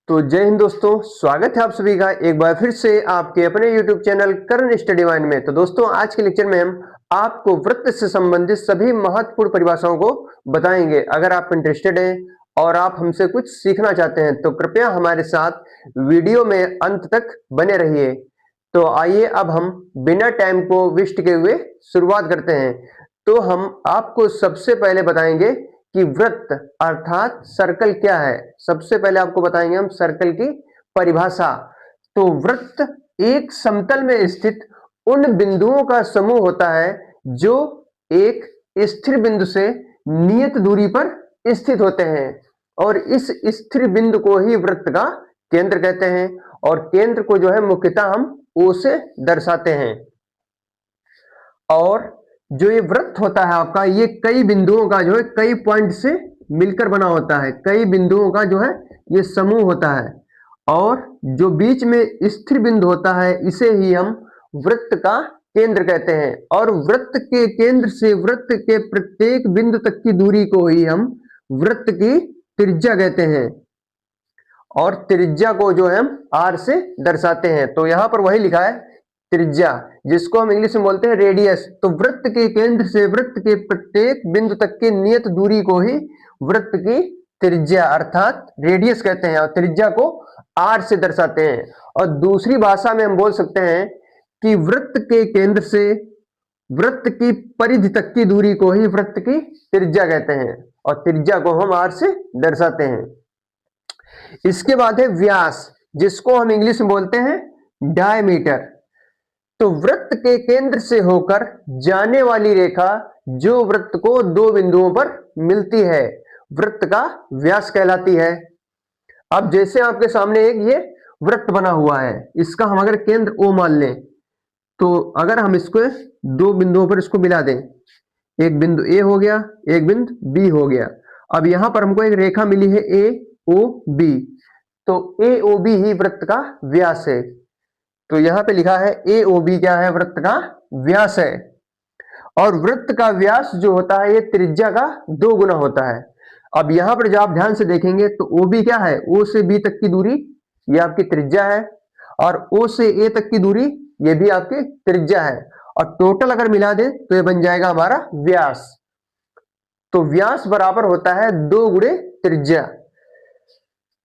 तो जय हिंद दोस्तों, स्वागत है आप सभी का एक बार फिर से आपके अपने YouTube चैनल करण स्टडी माइंड में। तो दोस्तों, आज के लेक्चर में हम आपको वृत्त से संबंधित सभी महत्वपूर्ण परिभाषाओं को बताएंगे। अगर आप इंटरेस्टेड हैं और आप हमसे कुछ सीखना चाहते हैं तो कृपया हमारे साथ वीडियो में अंत तक बने रहिए। तो आइए अब हम बिना टाइम को वेस्ट किए हुए शुरुआत करते हैं। तो हम आपको सबसे पहले बताएंगे कि वृत्त अर्थात सर्कल क्या है। सबसे पहले आपको बताएंगे हम सर्कल की परिभाषा। तो वृत्त एक समतल में स्थित उन बिंदुओं का समूह होता है जो एक स्थिर बिंदु से नियत दूरी पर स्थित होते हैं और इस स्थिर बिंदु को ही वृत्त का केंद्र कहते हैं और केंद्र को जो है मुख्यतः हम O से दर्शाते हैं। और जो ये वृत्त होता है आपका, ये कई बिंदुओं का जो है कई पॉइंट से मिलकर बना होता है। कई बिंदुओं का जो है ये समूह होता है और जो बीच में स्थिर बिंदु होता है इसे ही हम वृत्त का केंद्र कहते हैं। और वृत्त के केंद्र से वृत्त के प्रत्येक बिंदु तक की दूरी को ही हम वृत्त की त्रिज्या कहते हैं और त्रिज्या को जो है हम R से दर्शाते हैं। तो यहां पर वही लिखा है त्रिज्या, जिसको हम इंग्लिश में बोलते हैं रेडियस। तो वृत्त के केंद्र से वृत्त के प्रत्येक बिंदु तक की नियत दूरी को ही वृत्त की त्रिज्या अर्थात रेडियस कहते हैं और त्रिज्या को R से दर्शाते हैं। और दूसरी भाषा में हम बोल सकते हैं कि वृत्त के केंद्र से वृत्त की परिधि तक की दूरी को ही वृत्त की त्रिज्या कहते हैं और त्रिज्या को हम R से दर्शाते हैं। इसके बाद है व्यास, जिसको हम इंग्लिश में बोलते हैं डायमीटर। तो वृत्त के केंद्र से होकर जाने वाली रेखा जो वृत्त को दो बिंदुओं पर मिलती है वृत्त का व्यास कहलाती है। अब जैसे आपके सामने एक ये वृत्त बना हुआ है, इसका हम अगर केंद्र O मान लें तो अगर हम इसको दो बिंदुओं पर इसको मिला दें, एक बिंदु A हो गया, एक बिंदु B हो गया। अब यहां पर हमको एक रेखा मिली है AOB, तो AOB ही वृत्त का व्यास है। तो यहां पे लिखा है AOB क्या है, वृत्त का व्यास है। और वृत्त का व्यास जो होता है ये त्रिज्या का 2 गुना होता है। अब यहां पर जब आप ध्यान से देखेंगे तो OB क्या है, O से B तक की दूरी ये आपकी त्रिज्या है और O से A तक की दूरी ये भी आपकी त्रिज्या है और टोटल अगर मिला दें तो ये बन जाएगा हमारा व्यास। तो व्यास बराबर होता है 2 गुणे त्रिज्या।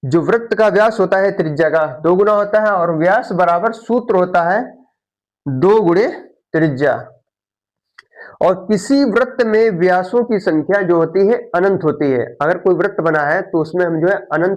जो वृत्त का व्यास होता है त्रिज्या का 2 गुना होता है और व्यास बराबर सूत्र होता है 2 गुणे त्रिज्या। और किसी वृत्त में व्यासों की संख्या जो होती है अनंत होती है। अगर कोई वृत्त बना है तो उसमें हम जो है अनंत